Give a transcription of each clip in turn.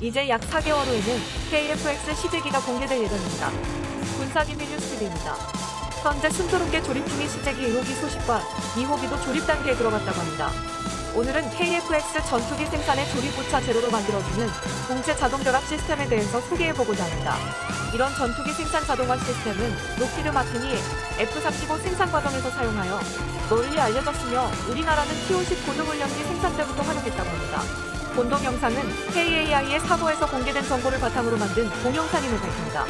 이제 약 4개월 후에는 KF-X 시제기가 공개될 예정입니다. 군사기밀 뉴스TV입니다. 현재 순조롭게 조립 중인 시제기 1호기 소식과 2호기도 조립 단계에 들어갔다고 합니다. 오늘은 KF-X 전투기 생산의 조립 오차 제로로 만들어주는 공체 자동 결합 시스템에 대해서 소개해보고자 합니다. 이런 전투기 생산 자동화 시스템은 록히드 마틴이 F-35 생산 과정에서 사용하여 널리 알려졌으며 우리나라는 T-50 고등훈련기 생산 때부터 활용했다고 합니다. 본동 영상은 KAI의 사보에서 공개된 정보를 바탕으로 만든 동영상임을 밝힙니다.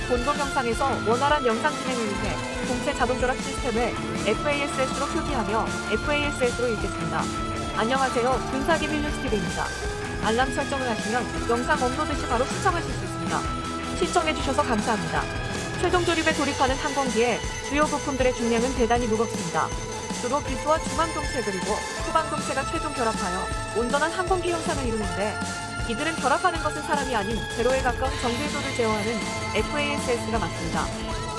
본동 영상에서 원활한 영상 진행을 위해 공체 자동 결합 시스템을 FASS로 표기하며 FASS로 읽겠습니다. 안녕하세요. 군사기밀 뉴스TV입니다. 알람 설정을 하시면 영상 업로드 시 바로 시청하실 수 있습니다. 시청해주셔서 감사합니다. 최종 조립에 돌입하는 항공기의 주요 부품들의 중량은 대단히 무겁습니다. 주로 기수와 중앙동체 그리고 후방동체가 최종 결합하여 온전한 항공기 형상을 이루는데, 이들은 결합하는 것은 사람이 아닌 제로에 가까운 정밀도를 제어하는 FASS가 맞습니다.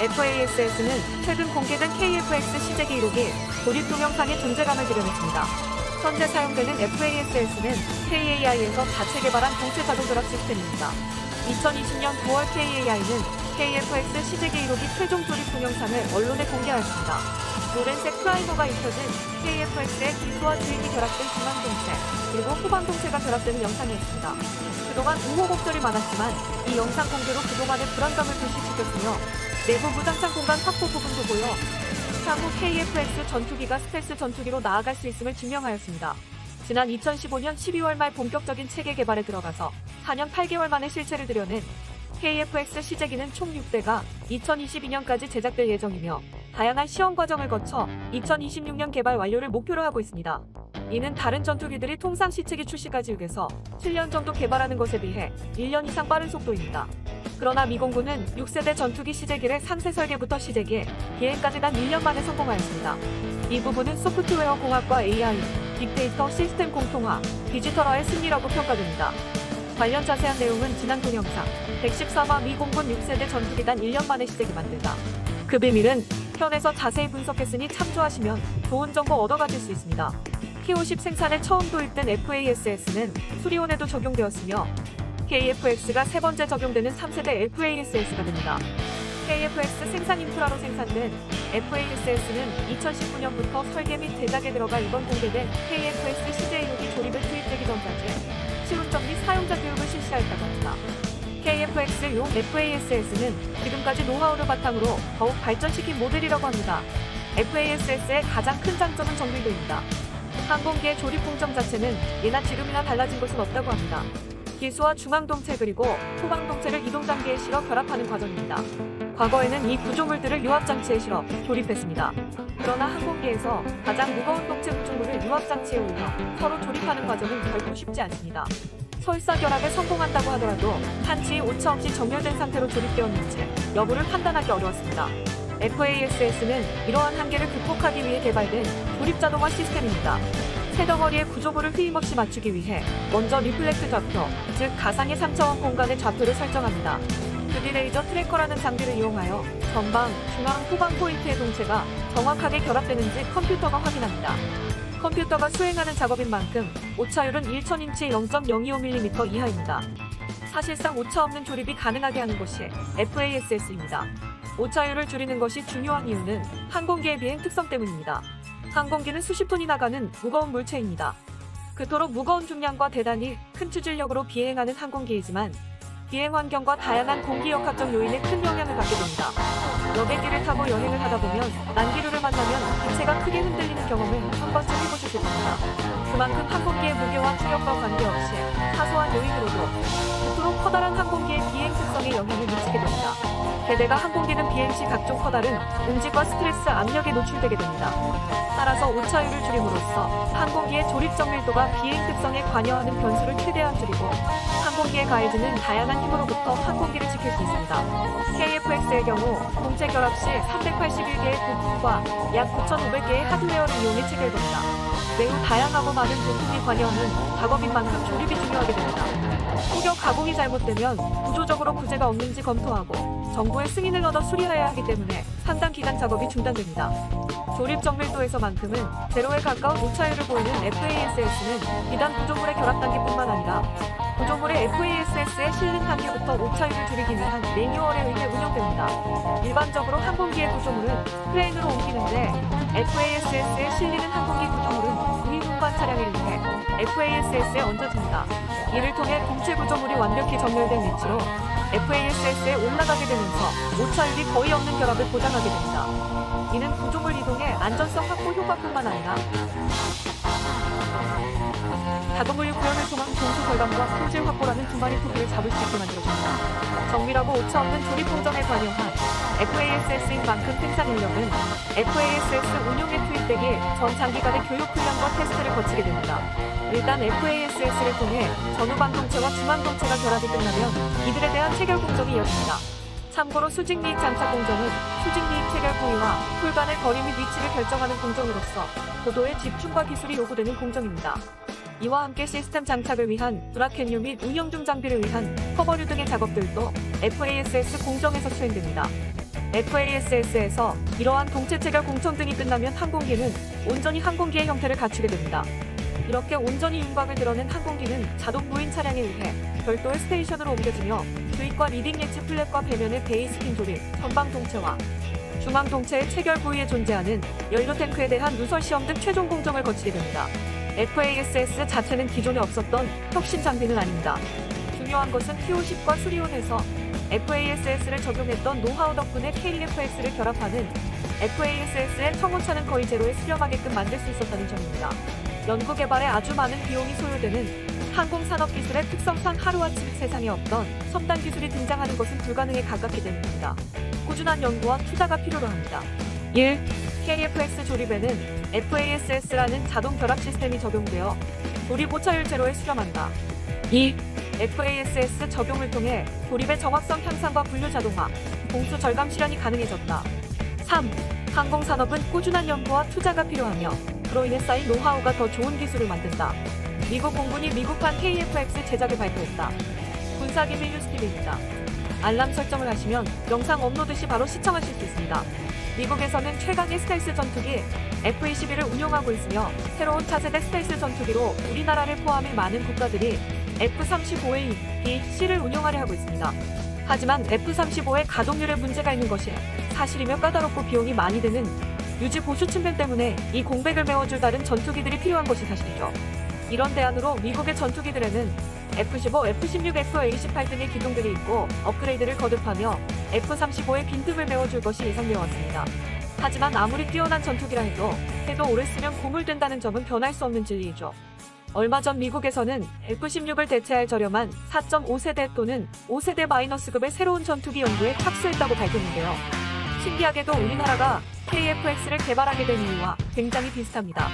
FASS는 최근 공개된 KF-X 시제기 1호기 조립 동영상의 존재감을 드러냈습니다. 현재 사용되는 FASS는 KAI에서 자체 개발한 공체 자동 결합 시스템입니다. 2020년 9월 KAI는 KF-X 시제기 1호기 최종 조립 동영상을 언론에 공개하였습니다. 노란색 프라이머가 입혀진 KF-X의 기수와 주입이 결합된 중앙동체 그리고 후방동체가 결합되는 영상이었습니다. 그동안 우호곡절이 많았지만 이 영상 공개로 그동안의 불안감을 불식시켰으며 내부 무장창 공간 확보 부분도 보여 향후 KF-X 전투기가 스텔스 전투기로 나아갈 수 있음을 증명하였습니다. 지난 2015년 12월 말 본격적인 체계 개발에 들어가서 4년 8개월 만에 실체를 드러낸 KF-X 시제기는 총 6대가 2022년까지 제작될 예정이며 다양한 시험 과정을 거쳐 2026년 개발 완료를 목표로 하고 있습니다. 이는 다른 전투기들이 통상 시체기 출시까지 6에서 7년 정도 개발하는 것에 비해 1년 이상 빠른 속도입니다. 그러나 미공군은 6세대 전투기 시제기를 상세 설계부터 시제기, 비행까지 단 1년 만에 성공하였습니다. 이 부분은 소프트웨어 공학과 AI, 빅데이터 시스템 공통화, 디지털화의 승리라고 평가됩니다. 관련 자세한 내용은 지난 동영상 114화 미공군 6세대 전투기 단 1년 만에 시제기 만들다. 그 비밀은 편에서 자세히 분석했으니 참조하시면 좋은 정보 얻어가실 수 있습니다. T-50 생산에 처음 도입된 FASS는 수리온에도 적용되었으며 KF-X가 세 번째 적용되는 3세대 FASS가 됩니다. KF-X 생산 인프라로 생산된 FASS는 2019년부터 설계 및 제작에 들어가 이번 공개된 KF-X CJ6이 조립에 투입되기 전까지 실운전 및 사용자 교육을 실시하였다고 합니다. KF-X용 FASS는 지금까지 노하우를 바탕으로 더욱 발전시킨 모델이라고 합니다. FASS의 가장 큰 장점은 정밀도입니다. 항공기의 조립 공정 자체는 예나 지금이나 달라진 것은 없다고 합니다. 기수와 중앙동체 그리고 후방동체를 이동 단계에 실어 결합하는 과정입니다. 과거에는 이 구조물들을 유압장치에 실어 조립했습니다. 그러나 항공기에서 가장 무거운 동체 구조물을 유압장치에 올려 서로 조립하는 과정은 결코 쉽지 않습니다. 설사 결합에 성공한다고 하더라도 한치의 오차 없이 정렬된 상태로 조립되었는지 여부를 판단하기 어려웠습니다. FASS는 이러한 한계를 극복하기 위해 개발된 조립 자동화 시스템입니다. 세 덩어리의 구조물을 휘임없이 맞추기 위해 먼저 리플렉트 좌표, 즉 가상의 3차원 공간의 좌표를 설정합니다. 2D 레이저 트래커라는 장비를 이용하여 전방, 중앙, 후방 포인트의 동체가 정확하게 결합되는지 컴퓨터가 확인합니다. 컴퓨터가 수행하는 작업인 만큼 오차율은 1000인치 0.025mm 이하입니다. 사실상 오차 없는 조립이 가능하게 하는 것이 FASS입니다. 오차율을 줄이는 것이 중요한 이유는 항공기의 비행 특성 때문입니다. 항공기는 수십 톤이 나가는 무거운 물체입니다. 그토록 무거운 중량과 대단히 큰 추진력으로 비행하는 항공기이지만 비행 환경과 다양한 공기역학적 요인에 큰 영향을 받게 됩니다. 여객기를 타고 여행을 하다 보면 난기류를 만나면 기체가 크게 흔들리는 경험을 한 번쯤 해보셨을 겁니다. 그만큼 항공기의 무게와 추력과 관계없이 사소한 요인으로도 그토록 커다란 항공기의 비행 특성에 영향을 미치게 됩니다. 게다가 항공기는 비행 시 각종 커다란 움직과 스트레스 압력에 노출되게 됩니다. 따라서 오차율을 줄임으로써 항공기의 조립 정밀도가 비행 특성에 관여하는 변수를 최대한 줄이고 항공기에 가해지는 다양한 힘으로부터 항공기를 지킬 수 있습니다. KF-X의 경우 공체 결합 시 381개의 부품과 약 9,500개의 하드웨어를 이용해 체결됩니다. 매우 다양하고 많은 부품이 관여하는 작업인 만큼 조립이 중요하게 됩니다. 혹여 가공이 잘못되면 구조적으로 부재가 없는지 검토하고 정부의 승인을 얻어 수리해야 하기 때문에 상당 기간 작업이 중단됩니다. 조립 정밀도에서만큼은 제로에 가까운 오차율을 보이는 FASS는 비단 구조물의 결합 단계뿐만 아니라 구조물의 FASS에 실린 단계부터 오차율을 줄이기 위한 매뉴얼에 의해 운영됩니다. 일반적으로 항공기의 구조물은 크레인으로 옮기는데 FASS에 실리는 항공기 구조물은 우위 운반 차량에 의해 FASS에 얹어집니다. 이를 통해 동체 구조물이 완벽히 정렬된 위치로 FASS에 올라가게 되면서 오차율이 거의 없는 결합을 보장하게 됩니다. 이는 구조물 이동의 안전성 확보 효과뿐만 아니라 자동분류 구현을 통한 동수 절감과 품질 확보라는 두 마리 토끼를 잡을 수 있게 만들어줍니다. 정밀하고 오차 없는 조립 공정에 관여한 FASS인 만큼 생산 인력은 FASS 운용에 투입되기 전 장기간의 교육 훈련과 테스트를 거치게 됩니다. 일단 FASS를 통해 전후방동체와 중앙동체가 결합이 끝나면 이들에 대한 체결 공정이 이어집니다. 참고로 수직 미입 장착 공정은 수직 미입 체결 부위와 풀 간의 거리 및 위치를 결정하는 공정으로서 고도의 집중과 기술이 요구되는 공정입니다. 이와 함께 시스템 장착을 위한 브라켓류 및 운영 중 장비를 위한 커버류 등의 작업들도 FASS 공정에서 수행됩니다. FASS에서 이러한 동체 체결 공정 등이 끝나면 항공기는 온전히 항공기의 형태를 갖추게 됩니다. 이렇게 온전히 윤곽을 드러낸 항공기는 자동 무인 차량에 의해 별도의 스테이션으로 옮겨지며 주입과 리딩 예치 플랩과 배면의 베이스핀 조립, 전방 동체와 중앙 동체의 체결 부위에 존재하는 연료 탱크에 대한 누설 시험 등 최종 공정을 거치게 됩니다. FASS 자체는 기존에 없었던 혁신 장비는 아닙니다. 중요한 것은 T50과 수리온에서 FASS를 적용했던 노하우 덕분에 KFX를 결합하는 FASS의 청오차는 거의 제로에 수렴하게끔 만들 수 있었다는 점입니다. 연구 개발에 아주 많은 비용이 소요되는 항공산업기술의 특성상 하루아침 세상에 없던 첨단 기술이 등장하는 것은 불가능에 가깝기 때문입니다. 꾸준한 연구와 투자가 필요로 합니다. 1. KFX 조립에는 FASS라는 자동 결합 시스템이 적용되어 조립 오차율 제로에 수렴한다. 2. FASS 적용을 통해 조립의 정확성 향상과 분류 자동화, 공수 절감 실현이 가능해졌다. 3. 항공산업은 꾸준한 연구와 투자가 필요하며 그로 인해 쌓인 노하우가 더 좋은 기술을 만든다. 미국 공군이 미국판 KFX 제작을 발표했다. 군사기밀 뉴스TV입니다. 알람 설정을 하시면 영상 업로드 시 바로 시청하실 수 있습니다. 미국에서는 최강의 스텔스 전투기 F-22를 운용하고 있으며 새로운 차세대 스텔스 전투기로 우리나라를 포함해 많은 국가들이 F-35A, B, C를 운용하려 하고 있습니다. 하지만 F-35의 가동률에 문제가 있는 것이 사실이며 까다롭고 비용이 많이 드는 유지 보수 측면 때문에 이 공백을 메워줄 다른 전투기들이 필요한 것이 사실이죠. 이런 대안으로 미국의 전투기들에는 F-15, F-16, F-A-18 등의 기종들이 있고 업그레이드를 거듭하며 F-35의 빈틈을 메워줄 것이 예상되어 왔습니다. 하지만 아무리 뛰어난 전투기라 해도 오래 쓰면 고물된다는 점은 변할 수 없는 진리이죠. 얼마 전 미국에서는 F-16을 대체할 저렴한 4.5세대 또는 5세대 마이너스급의 새로운 전투기 연구에 착수했다고 밝혔는데요. 신기하게도 우리나라가 KFX를 개발하게 된 이유와 굉장히 비슷합니다.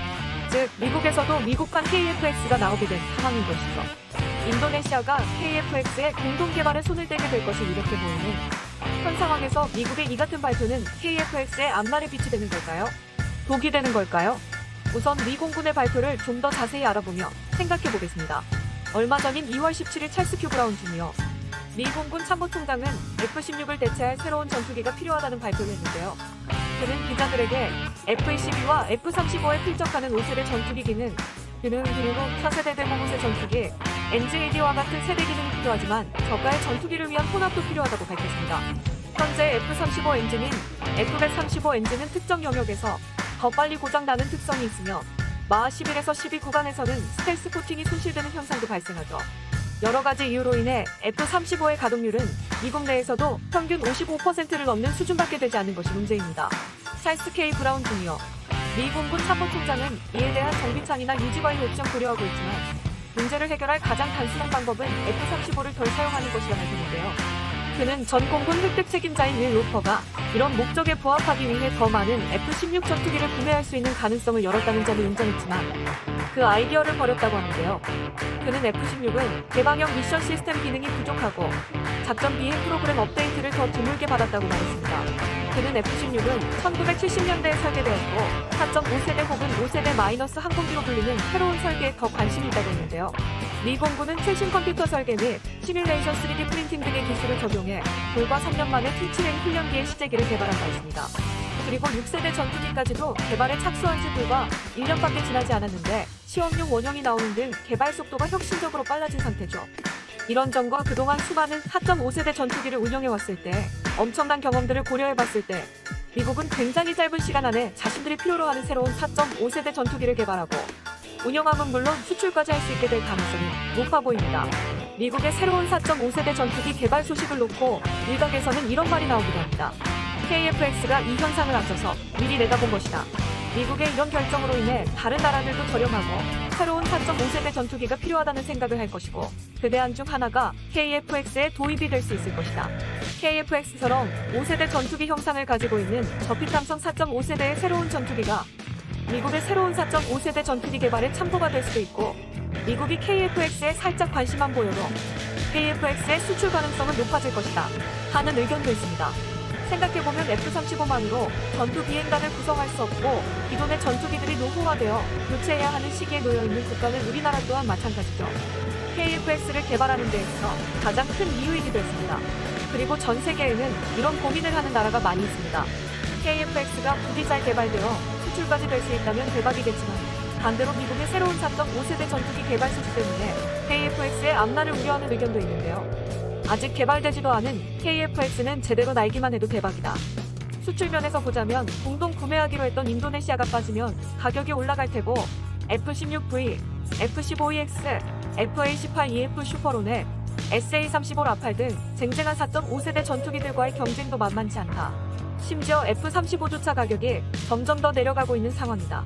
즉, 미국에서도 미국판 KFX가 나오게 된 상황인 것이죠. 인도네시아가 KFX의 공동 개발에 손을 떼게 될 것이 이렇게 보이는 현 상황에서 미국의 이 같은 발표는 KFX의 앞날에 빛이 되는 걸까요? 독이 되는 걸까요? 우선 미 공군의 발표를 좀 더 자세히 알아보며 생각해 보겠습니다. 얼마 전인 2월 17일 찰스 큐 브라운 주니어 미 공군 참모총장은 F-16을 대체할 새로운 전투기가 필요하다는 발표를 했는데요. 그는 기자들에게 F-22와 F-35에 필적하는 5세대 전투기기는 그리고 차세대 대공무새 전투기 NGAD와 같은 세대 기능이 필요하지만 저가의 전투기를 위한 혼합도 필요하다고 밝혔습니다. 현재 F-35 엔진인 F-135 엔진은 특정 영역에서 더 빨리 고장나는 특성이 있으며 마하 11에서 12 구간에서는 스텔스 코팅이 손실되는 현상도 발생하죠. 여러 가지 이유로 인해 F-35의 가동률은 미국 내에서도 평균 55%를 넘는 수준밖에 되지 않는 것이 문제입니다. 찰스 K 브라운 주니어 미 공군 참모총장은 이에 대한 정비창이나 유지관리 옵션 고려하고 있지만 문제를 해결할 가장 단순한 방법은 F-35를 덜 사용하는 것이라고 했는데요. 그는 전 공군 획득 책임자인 윌 로퍼가 이런 목적에 부합하기 위해 더 많은 F-16 전투기를 구매할 수 있는 가능성을 열었다는 점을 인정했지만 그 아이디어를 버렸다고 하는데요. 그는 F-16은 개방형 미션 시스템 기능이 부족하고 작전 비행 프로그램 업데이트를 더 드물게 받았다고 말했습니다. 그는 F-16은 1970년대에 설계되었고 4.5세대 혹은 5세대 마이너스 항공기로 불리는 새로운 설계에 더 관심이 있다고 했는데요. 미 공군은 최신 컴퓨터 설계 및 시뮬레이션 3D 프린팅 등의 기술을 적용해 불과 3년 만에 T-7A 훈련기의 시제기를 개발한 바 있습니다. 그리고 6세대 전투기까지도 개발에 착수한 지 불과 1년밖에 지나지 않았는데 시험용 원형이 나오는 등 개발 속도가 혁신적으로 빨라진 상태죠. 이런 점과 그동안 수많은 4.5세대 전투기를 운영해왔을 때 엄청난 경험들을 고려해봤을 때 미국은 굉장히 짧은 시간 안에 자신들이 필요로 하는 새로운 4.5세대 전투기를 개발하고 운영함은 물론 수출까지 할 수 있게 될 가능성이 높아 보입니다. 미국의 새로운 4.5세대 전투기 개발 소식을 놓고 일각에서는 이런 말이 나오기도 합니다. KF-X가 이 현상을 앞서서 미리 내다본 것이다. 미국의 이런 결정으로 인해 다른 나라들도 저렴하고 새로운 4.5세대 전투기가 필요하다는 생각을 할 것이고 그 대안 중 하나가 KF-X에 도입이 될 수 있을 것이다. KF-X처럼 5세대 전투기 형상을 가지고 있는 저피탐성 4.5세대의 새로운 전투기가 미국의 새로운 4.5세대 전투기 개발에 참고가 될 수도 있고 미국이 KF-X에 살짝 관심만 보여도 KF-X의 수출 가능성은 높아질 것이다 하는 의견도 있습니다. 생각해보면 F-35만으로 전투 비행단을 구성할 수 없고 기존의 전투기들이 노후화되어 교체해야 하는 시기에 놓여있는 국가는 우리나라 또한 마찬가지죠. KF-X를 개발하는 데에서 가장 큰 이유이기도 했습니다. 그리고 전 세계에는 이런 고민을 하는 나라가 많이 있습니다. KF-X가 부디 잘 개발되어 수출까지 될 수 있다면 대박이겠지만 반대로 미국의 새로운 4.5세대 전투기 개발 소식 때문에 KF-X의 앞날을 우려하는 의견도 있는데요. 아직 개발되지도 않은 KF-X는 제대로 날기만 해도 대박이다. 수출면에서 보자면 공동 구매하기로 했던 인도네시아가 빠지면 가격이 올라갈 테고 F-16V, F-15EX, FA-18EF 슈퍼로넷, SA-35 라팔 등 쟁쟁한 4.5세대 전투기들과의 경쟁도 만만치 않다. 심지어 F-35조차 가격이 점점 더 내려가고 있는 상황이다.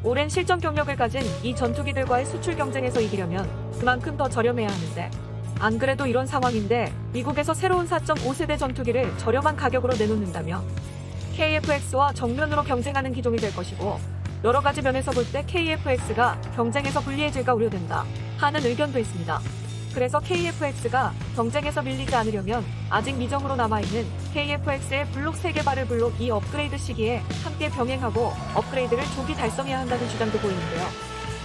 오랜 실전 경력을 가진 이 전투기들과의 수출 경쟁에서 이기려면 그만큼 더 저렴해야 하는데 안 그래도 이런 상황인데 미국에서 새로운 4.5세대 전투기를 저렴한 가격으로 내놓는다면 KF-X와 정면으로 경쟁하는 기종이 될 것이고 여러 가지 면에서 볼 때 KF-X가 경쟁에서 불리해질까 우려된다 하는 의견도 있습니다. 그래서 KF-X가 경쟁에서 밀리지 않으려면 아직 미정으로 남아있는 KF-X의 블록 3개발을 블록 2 업그레이드 시기에 함께 병행하고 업그레이드를 조기 달성해야 한다는 주장도 보이는데요.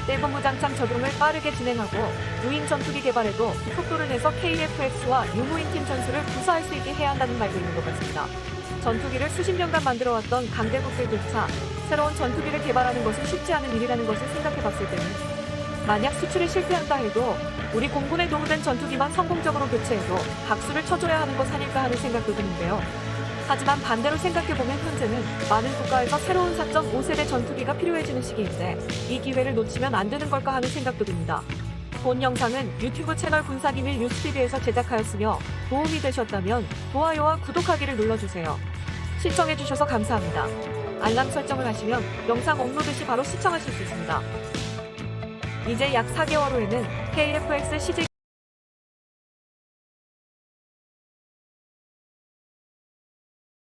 대본부 장착 적용을 빠르게 진행하고 유인 전투기 개발에도 속도를 내서 KF-X와 유무인 팀 전술을 구사할 수 있게 해야 한다는 말도 있는 것 같습니다. 전투기를 수십 년간 만들어왔던 강대국들조차 새로운 전투기를 개발하는 것은 쉽지 않은 일이라는 것을 생각해봤을 때는 만약 수출이 실패한다 해도 우리 공군에 도움된 전투기만 성공적으로 교체해도 박수를 쳐줘야 하는 것 아닐까 하는 생각도 드는데요. 하지만 반대로 생각해보면 현재는 많은 국가에서 새로운 4.5세대 전투기가 필요해지는 시기인데 이 기회를 놓치면 안 되는 걸까 하는 생각도 듭니다. 본 영상은 유튜브 채널 군사기밀 뉴스TV에서 제작하였으며 도움이 되셨다면 좋아요와 구독하기를 눌러주세요. 시청해주셔서 감사합니다. 알람 설정을 하시면 영상 업로드 시 바로 시청하실 수 있습니다. 이제 약 4개월 후에는 KF-X CJ